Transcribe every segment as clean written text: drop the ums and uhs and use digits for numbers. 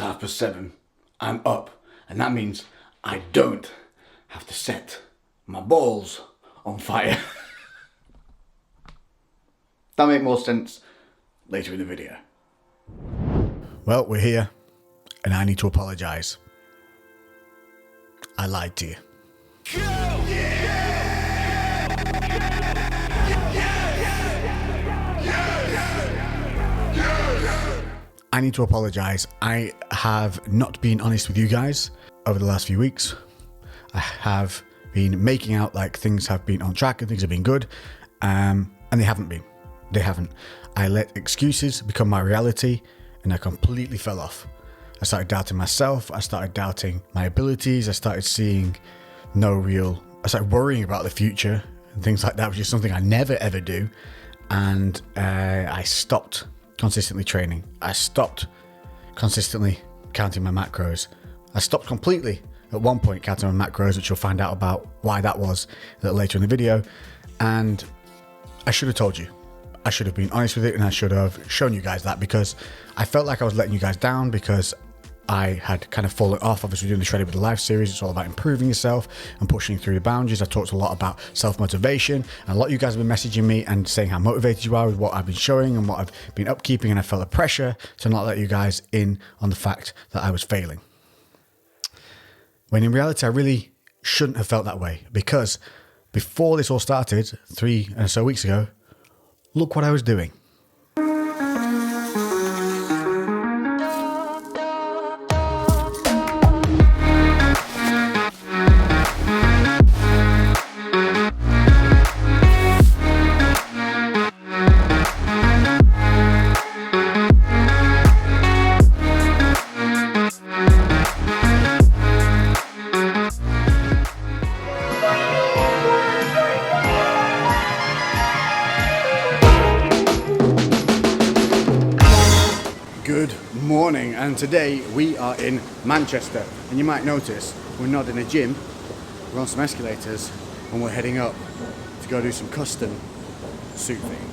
It's 7:30. I'm up, and that means I don't have to set my balls on fire. That'll make more sense later in the video. Well, we're here, and I need to apologise. I lied to you. I need to apologise. I have not been honest with you guys over the last few weeks. I have been making out like things have been on track and things have been good, and they haven't been. They haven't. I let excuses become my reality, and I completely fell off. I started doubting myself. I started doubting my abilities. I started worrying about the future and things like that, which is something I never ever do. And I stopped consistently training. I stopped consistently counting my macros. I stopped completely at one point counting my macros, which you'll find out about why that was a little later in the video. And I should have told you. I should have been honest with it, and I should have shown you guys that, because I felt like I was letting you guys down because I had kind of fallen off. Obviously, doing the Shredded with the Life series, it's all about improving yourself and pushing through the boundaries. I talked a lot about self-motivation, and a lot of you guys have been messaging me and saying how motivated you are with what I've been showing and what I've been upkeeping, and I felt the pressure to not let you guys in on the fact that I was failing. When in reality, I really shouldn't have felt that way, because before this all started 3 and so weeks ago, look what I was doing. Good morning, and today we are in Manchester, and you might notice we're not in a gym, we're on some escalators, and we're heading up to go do some custom suit thing.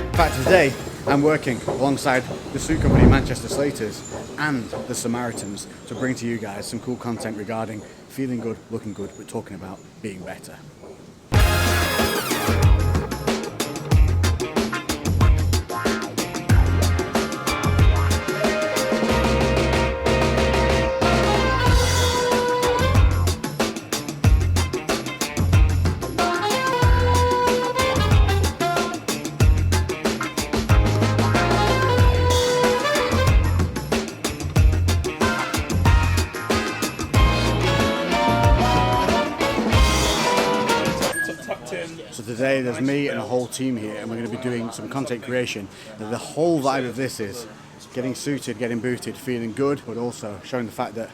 In fact, today I'm working alongside the suit company Manchester SLATERs and the Samaritans to bring to you guys some cool content regarding feeling good, looking good, but talking about being better. So today there's me and a whole team here, and we're going to be doing some content creation. The whole vibe of this is getting suited, getting booted, feeling good, but also showing the fact that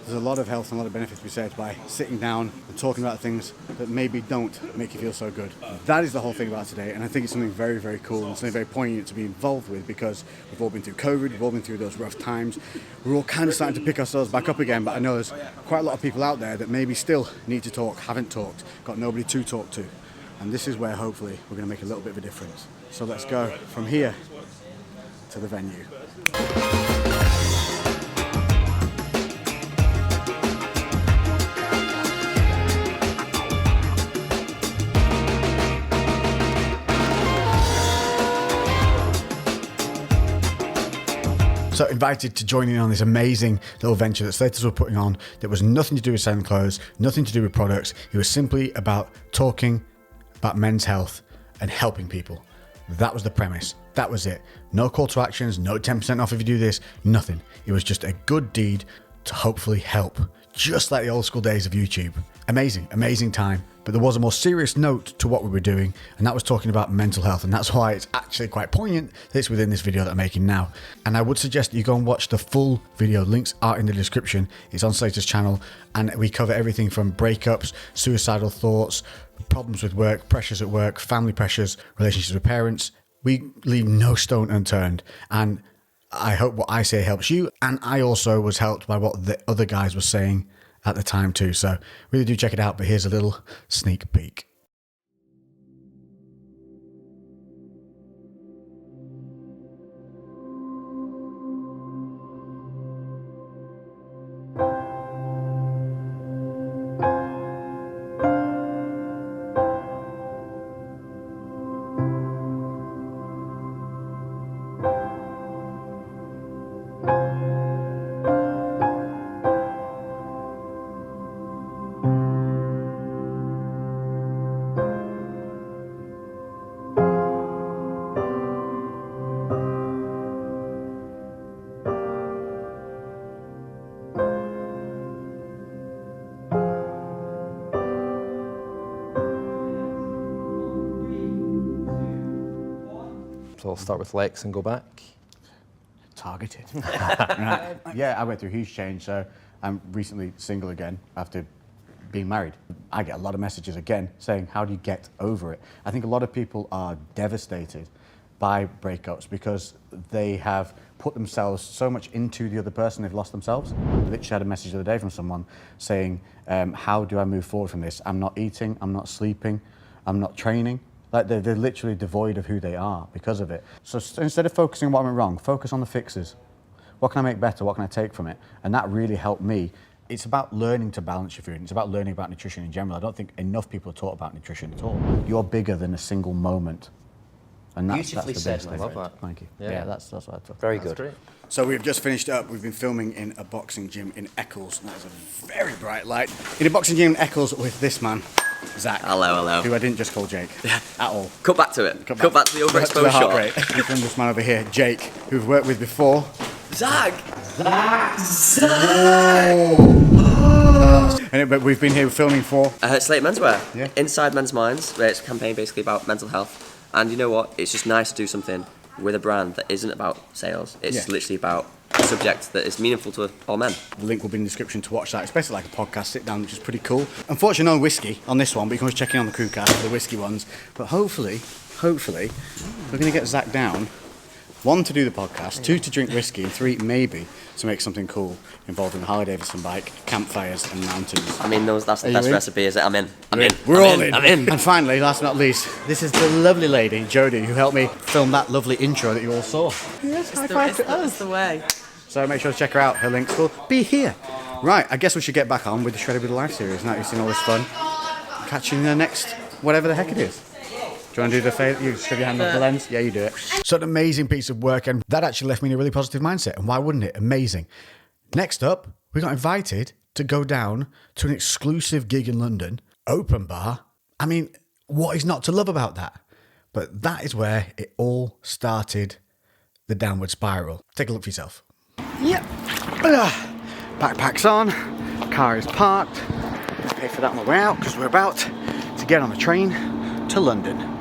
there's a lot of health and a lot of benefits to be said by sitting down and talking about things that maybe don't make you feel so good. That is the whole thing about today, and I think it's something very, very cool and something very poignant to be involved with, because we've all been through COVID, we've all been through those rough times. We're all kind of starting to pick ourselves back up again, but I know there's quite a lot of people out there that maybe still need to talk, haven't talked, got nobody to talk to. And this is where hopefully we're going to make a little bit of a difference. So let's go from here to the venue. So invited to join in on this amazing little venture that SLATERs were putting on that was nothing to do with selling clothes, nothing to do with products. It was simply about talking about men's health and helping people. That was the premise. That was it. No call to actions, no 10% off if you do this, nothing. It was just a good deed to hopefully help, just like the old school days of YouTube. Amazing, amazing time. But there was a more serious note to what we were doing, and that was talking about mental health. And that's why it's actually quite poignant that it's within this video that I'm making now. And I would suggest that you go and watch the full video. Links are in the description. It's on SLATER's channel, and we cover everything from breakups, suicidal thoughts, problems with work, pressures at work, family pressures, relationships with parents. We leave no stone unturned. And I hope what I say helps you. And I also was helped by what the other guys were saying at the time too. So really do check it out. But here's a little sneak peek. So I'll start with Lex and go back. Targeted. Right. Yeah, I went through a huge change. So I'm recently single again after being married. I get a lot of messages again saying, how do you get over it? I think a lot of people are devastated by breakups because they have put themselves so much into the other person, they've lost themselves. I literally had a message the other day from someone saying, how do I move forward from this? I'm not eating, I'm not sleeping, I'm not training. Like they're literally devoid of who they are because of it. So instead of focusing on what went wrong, focus on the fixes. What can I make better? What can I take from it? And that really helped me. It's about learning to balance your food. It's about learning about nutrition in general. I don't think enough people are taught about nutrition at all. You're bigger than a single moment. And that's Beautifully the said, biggest my thing. friend. Thank you. Yeah. Yeah, that's what I thought. Very That's good. great. So we've just finished up. We've been filming in a boxing gym in Eccles. And that is a very bright light. In a boxing gym in Eccles with this man, Zach. Hello, hello. Who I didn't just call Jake at all. Cut back to it. Cut back to the overexposed To the heart shot. rate. And from this man over here, Jake, who we've worked with before. Zag! But we've been here filming for. Slate Menswear. Yeah. Inside Men's Minds, where it's a campaign basically about mental health. And you know what? It's just nice to do something with a brand that isn't about sales. It's Yeah. literally about a subject that is meaningful to all men. The link will be in the description to watch that. It's basically like a podcast sit down, which is pretty cool. Unfortunately, no whiskey on this one, but you can always check in on the CREWCast for the whiskey ones. But hopefully, we're going to get Zach down. 1, to do the podcast, 2, to drink whiskey, and 3, maybe, to make something cool involving the Harley Davidson bike, campfires, and mountains. I mean, that's the Are you best in? recipe, is it? I'm in. I'm in. We're I'm all in. I'm in. And finally, last but not least, this is the lovely lady, Jodie, who helped me film that lovely intro that you all saw. Yes, high five to us. That's the way. So make sure to check her out. Her links will be here. Right, I guess we should get back on with the Shredded with Life series. Now you've seen all this fun. Catch you in the next, whatever the heck it is. Do you want to do the favour? You shove your hand on the lens? Yeah, you do it. So an amazing piece of work, and that actually left me in a really positive mindset. And why wouldn't it? Amazing. Next up, we got invited to go down to an exclusive gig in London, open bar. I mean, what is not to love about that? But that is where it all started, the downward spiral. Take a look for yourself. Yep. Backpack's on, car is parked. Pay for that on the way out because we're about to get on the train to London.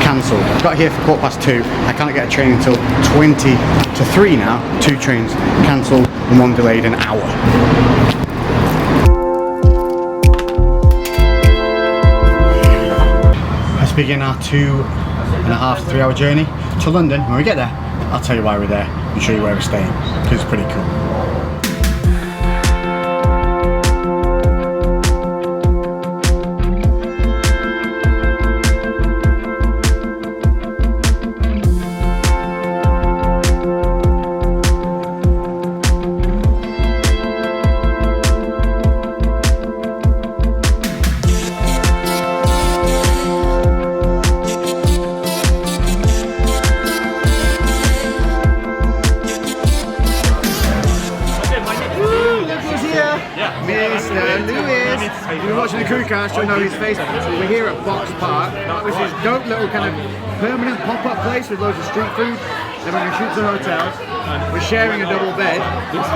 Cancelled. Got here for 2:15. I can't get a train until 20 to 3 now. 2 trains cancelled and 1 delayed an hour. Let's begin our 2.5 to 3 hour journey to London. When we get there, I'll tell you why we're there and show you where we're staying because it's pretty cool. You're watching the CREWCast, you'll know his face. We're here at Box Park, which is a dope little kind of permanent pop-up place with loads of street food. Then we're going to shoot to the hotels. We're sharing a double bed. This is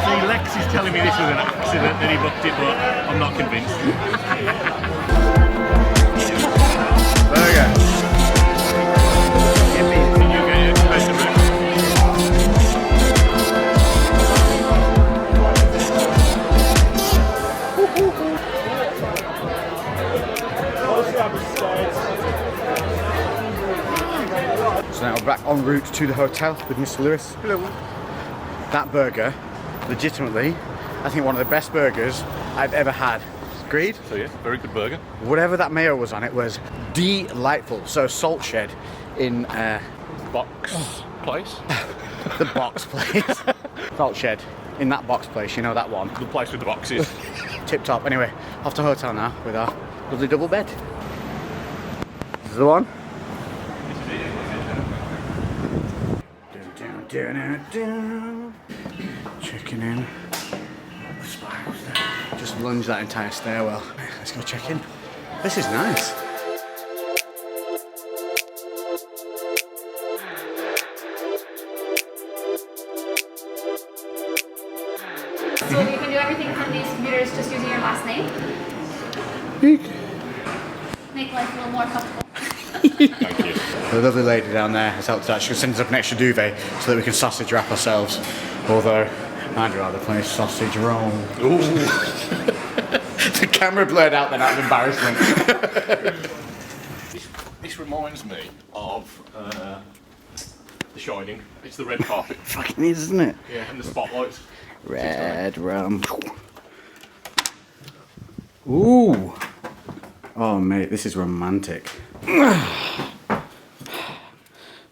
see, Lex is telling me this was an accident that he booked it, but I'm not convinced. There we go. Can you get a better room? So now we're back en route to the hotel with Mr. Lewis. Hello. That burger, legitimately, I think one of the best burgers I've ever had. Agreed? So yeah, very good burger. Whatever that mayo was on it was delightful. So Salt Shed in Box place. the box place. Salt Shed in that box place, you know that one. The place with the boxes. Tip top. Anyway, off to hotel now with our lovely double bed. This is the one. Checking in. The spirals there. Just lunge that entire stairwell. Let's go check in. This is nice. So you can do everything from these computers just using your last name. Make life a little more comfortable. Thank you. The lovely lady down there has helped us. She'll send us up an extra duvet so that we can sausage wrap ourselves. Although, I'd rather play sausage roll. The camera blurred out then out of embarrassment. This reminds me of The Shining. It's the red carpet. Fucking is, isn't it? Yeah, and the spotlights. Red rum. Ooh. Oh, mate, this is romantic.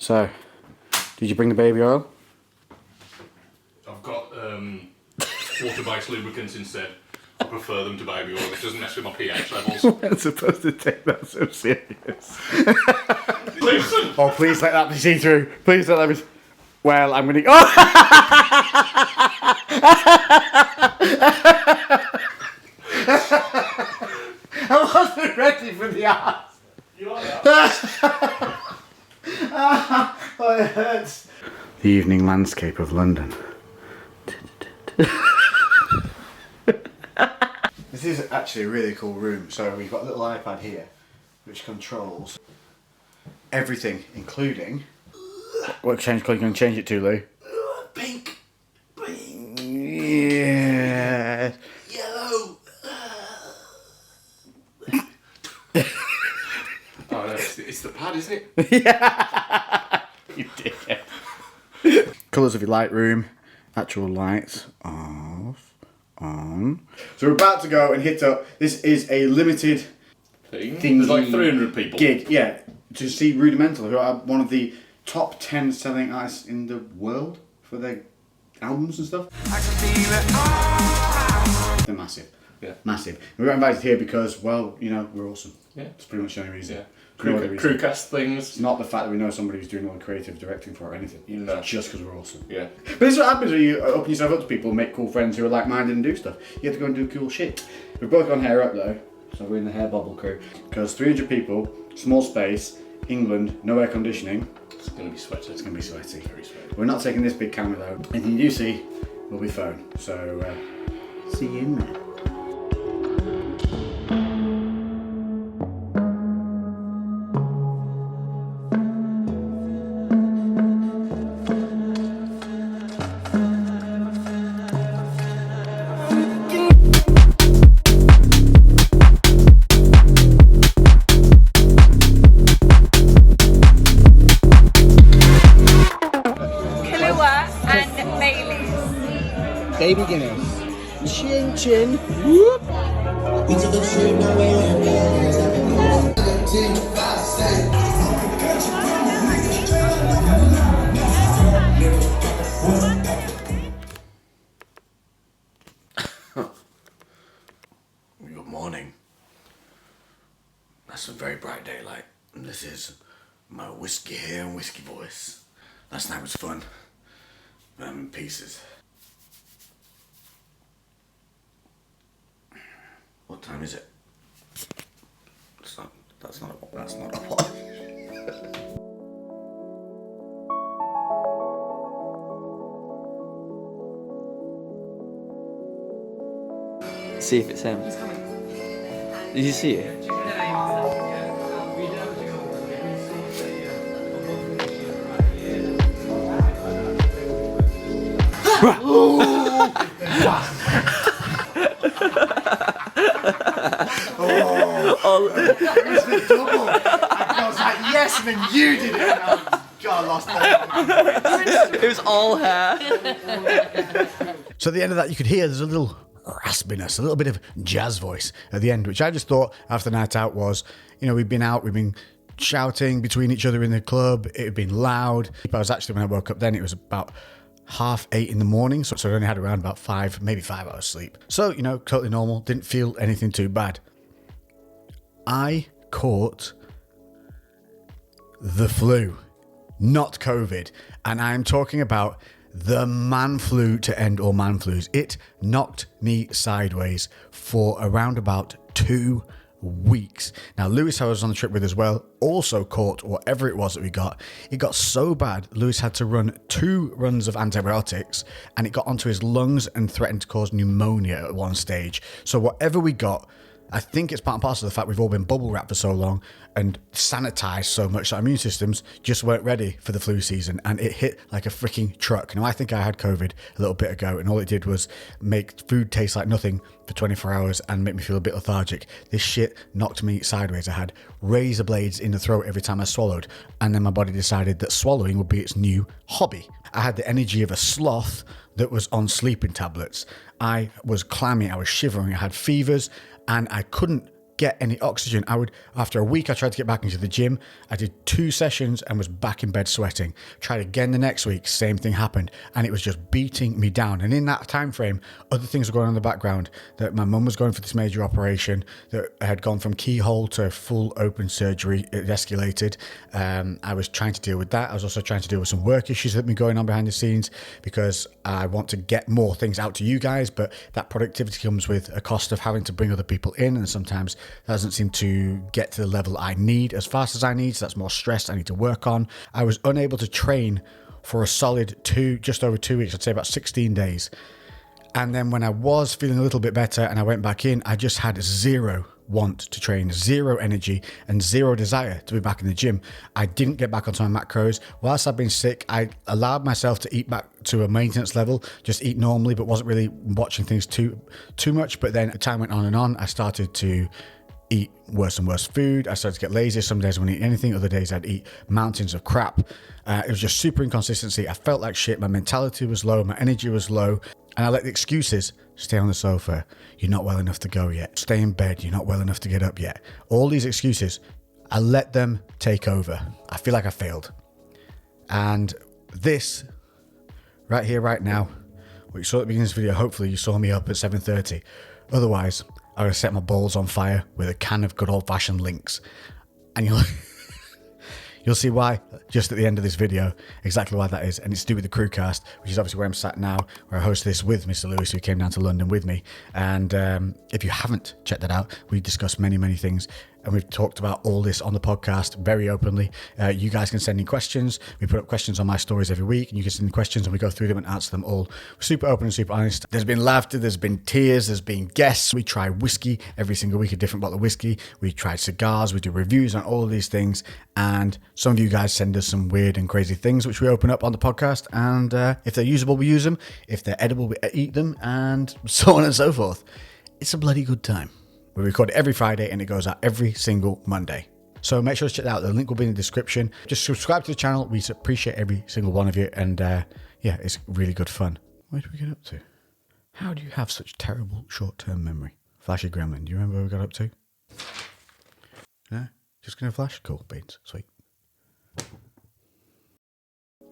So, did you bring the baby oil? I've got water-based lubricants instead. I prefer them to baby oil. It doesn't mess with my pH levels. I'm supposed to take that so serious. Listen! Oh, please let that be see-through. Please let that be... Well, I'm gonna... Oh! I wasn't ready for the ass. You like that? Oh, it hurts. The evening landscape of London. This is actually a really cool room. So we've got a little iPad here, which controls everything, including... What change colour are you going to change it to, Lou? Pink. Yeah. Yellow. Oh, no, it's the pad, isn't it? You did. Colours of your Lightroom, actual lights, off, on. So we're about to go and hit up. This is a limited Thing. Thingy There's like 300 people. gig. Yeah, to see Rudimental, who are one of the top 10 selling artists in the world for their albums and stuff. They're massive. Yeah. Massive. We got invited here because, well, you know, we're awesome. Yeah. It's pretty much the only reason. Yeah. No other reason. CREWCast things. It's not the fact that we know somebody who's doing all the creative directing for it or anything. No. It's just because we're awesome. Yeah. But this is what happens when you open yourself up to people, make cool friends who are like-minded and do stuff. You have to go and do cool shit. We've both gone hair up though, so we're in the hair bubble crew. Because 300 people, small space, England, no air conditioning. It's going to be sweaty. It's going to be sweaty. Very sweaty. We're not taking this big camera though. Anything you do see will be phone. So, see you in there. And Bailey's. Baby Guinness. Chin chin. Whoop. Good morning. That's a very bright daylight. And this is my whiskey hair and whiskey voice. Last night was fun. But I'm in pieces. What time is it? That's not a what. See if it's him. Did you see it? It was the double. I was like, yes, and then you did it. God, I lost It was all hair. So at the end of that, you could hear there's a little raspiness, a little bit of jazz voice at the end, which I just thought after the night out was, we've been shouting between each other in the club. It had been loud. But I was actually, when I woke up then, it was about 8:30 in the morning. So I only had around about 5 hours sleep. So, totally normal. Didn't feel anything too bad. I caught the flu, not COVID. And I'm talking about the man flu to end all man flus. It knocked me sideways for around about 2 weeks. Now, Lewis, who I was on the trip with as well, also caught whatever it was that we got. It got so bad, Lewis had to run 2 runs of antibiotics, and it got onto his lungs and threatened to cause pneumonia at one stage. So whatever we got, I think it's part and parcel of the fact we've all been bubble wrapped for so long and sanitized so much that our immune systems just weren't ready for the flu season, and it hit like a freaking truck. Now, I think I had COVID a little bit ago, and all it did was make food taste like nothing for 24 hours and make me feel a bit lethargic. This shit knocked me sideways. I had razor blades in the throat every time I swallowed, and then my body decided that swallowing would be its new hobby. I had the energy of a sloth that was on sleeping tablets. I was clammy, I was shivering, I had fevers, and I couldn't get any oxygen. After a week, I tried to get back into the gym. I did 2 sessions and was back in bed sweating. Tried again the next week, same thing happened, and it was just beating me down. And in that time frame, other things were going on in the background. That my mum was going for this major operation that had gone from keyhole to full open surgery. It escalated. I was trying to deal with that. I was also trying to deal with some work issues that have been going on behind the scenes, because I want to get more things out to you guys, but that productivity comes with a cost of having to bring other people in, and sometimes that doesn't seem to get to the level I need as fast as I need, so that's more stress I need to work on. I was unable to train for a solid just over 2 weeks, I'd say about 16 days. And then when I was feeling a little bit better and I went back in, I just had zero want to train, zero energy, and zero desire to be back in the gym. I didn't get back onto my macros. Whilst I've been sick, I allowed myself to eat back to a maintenance level, just eat normally, but wasn't really watching things too much. But then time went on and on. I started to eat worse and worse food. I started to get lazy. Some days I wouldn't eat anything. Other days I'd eat mountains of crap. It was just super inconsistency. I felt like shit. My mentality was low. My energy was low. And I let the excuses: stay on the sofa, you're not well enough to go yet. Stay in bed, you're not well enough to get up yet. All these excuses, I let them take over. I feel like I failed. And this, right here, right now, what you saw at the beginning of this video, hopefully you saw me up at 7:30. Otherwise, I would have set my balls on fire with a can of good old-fashioned Lynx. And you'll see why just at the end of this video, exactly why that is. And it's to do with the CREWCast, which is obviously where I'm sat now, where I host this with Mr. Lewis, who came down to London with me. And if you haven't checked that out, we discuss many, many things. And we've talked about all this on the podcast very openly. You guys can send in questions. We put up questions on my stories every week, and you can send in questions and we go through them and answer them all. We're super open and super honest. There's been laughter, there's been tears, there's been guests. We try whiskey every single week, a different bottle of whiskey. We try cigars, we do reviews on all of these things. And some of you guys send us some weird and crazy things, which we open up on the podcast. And if they're usable, we use them. If they're edible, we eat them, and so on and so forth. It's a bloody good time. We record it every Friday and it goes out every single Monday. So make sure to check that out. The link will be in the description. Just subscribe to the channel. We appreciate every single one of you. And yeah, it's really good fun. Where did we get up to? How do you have such terrible short-term memory? Flashy Gremlin. Do you remember where we got up to? No? Just going to flash? Cool. Beans. Sweet.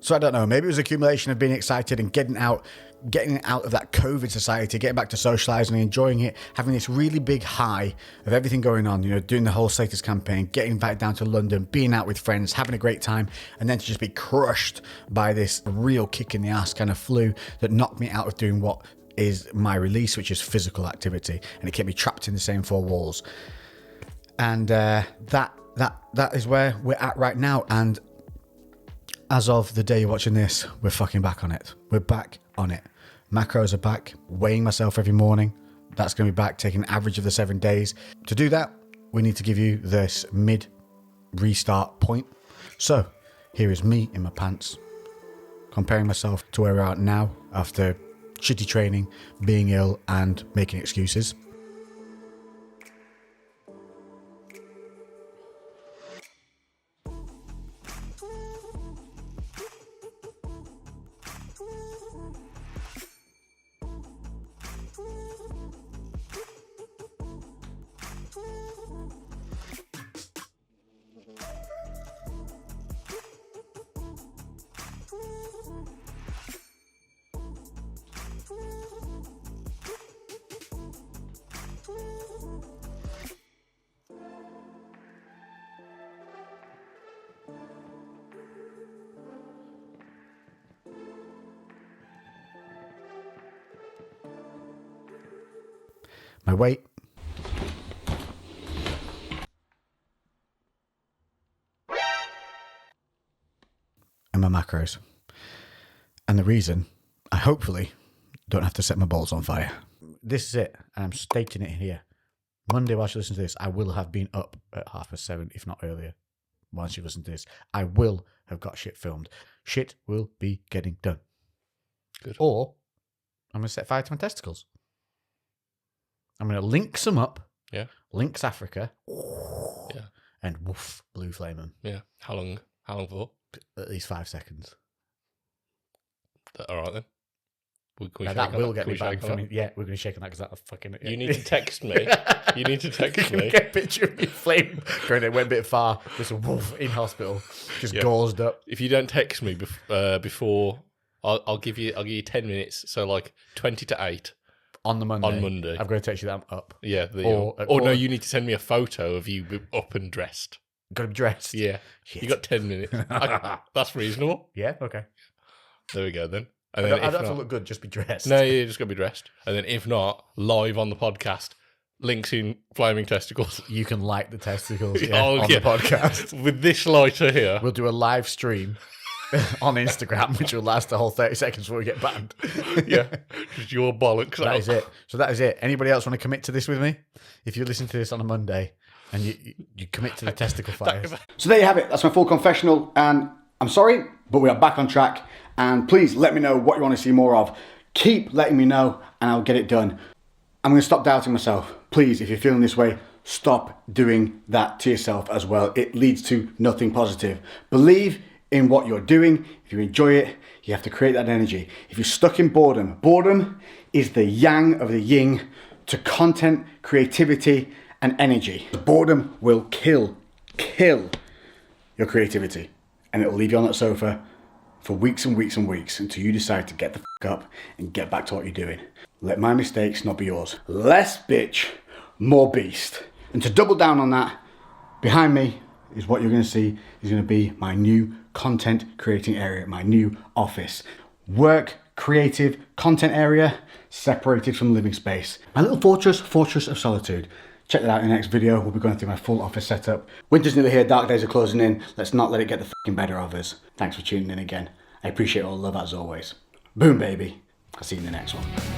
So I don't know, maybe it was accumulation of being excited and getting out of that COVID society, getting back to socializing and enjoying it, having this really big high of everything going on, doing the whole SLATER campaign, getting back down to London, being out with friends, having a great time, and then to just be crushed by this real kick in the ass kind of flu that knocked me out of doing what is my release, which is physical activity, and it kept me trapped in the same 4 walls. And that is where we're at right now. And as of the day you're watching this, we're fucking back on it. We're back on it. Macros are back. Weighing myself every morning. That's going to be back, taking an average of the 7 days. To do that, we need to give you this mid-restart point. So, here is me in my pants, comparing myself to where we're at now after shitty training, being ill, and making excuses. my weight, and my macros. And the reason I hopefully don't have to set my balls on fire. This is it. And I'm stating it here. Monday, whilst you listen to this, I will have been up at 7:30, if not earlier. Once you listen to this, I will have got shit filmed. Shit will be getting done. Good. Or I'm going to set fire to my testicles. I'm going to link some up. Yeah. Links Africa. Yeah. And woof, blue flame them. Yeah. How long for? At least 5 seconds. All right then. Can we Now, shake that on will get Can me we back. shake on that? Yeah, we're going to shake on that because that'll fucking... You need to text me. You need to text You me. get a picture of me flame going, it went a bit far. Just a woof in hospital. Just Yeah. gauzed up. If you don't text me before, I'll give you 10 minutes. So like 20 to 8 On the Monday. on Monday. I've got to text you that I'm up. Yeah. Or at Or no, quarter- you need to send me a photo of you up and dressed. Got to be dressed. Yeah. Shit. You got 10 minutes. That's reasonable. Yeah, okay. There we go then. And I then don't have if to not, look good, just be dressed. no, you just got to be dressed. And then if not, live on the podcast, links in flaming testicles. You can like the testicles on yeah. the podcast. With this lighter here. We'll do a live stream on Instagram, which will last the whole 30 seconds before we get banned. Yeah. Just your bollocks That out. is it. So that is it. Anybody else want to commit to this with me? If you listen to this on a Monday and you commit to the testicle fires. So there you have it. That's my full confessional. And I'm sorry, but we are back on track. And please let me know what you want to see more of. Keep letting me know and I'll get it done. I'm going to stop doubting myself. Please, if you're feeling this way, stop doing that to yourself as well. It leads to nothing positive. Believe in what you're doing. If you enjoy it, you have to create that energy. If you're stuck in boredom, boredom is the yang of the yin to content, creativity, and energy. Boredom will kill your creativity. And it'll leave you on that sofa for weeks and weeks and weeks until you decide to get the fuck up and get back to what you're doing. Let my mistakes not be yours. Less bitch, more beast. And to double down on that, behind me is what you're going to see is going to be my new content creating area, my new office. Work, creative, content area, separated from living space. My little fortress of solitude. Check that out in the next video. We'll be going through my full office setup. Winter's nearly here, dark days are closing in. Let's not let it get the fucking better of us. Thanks for tuning in again. I appreciate all the love as always. Boom, baby. I'll see you in the next one.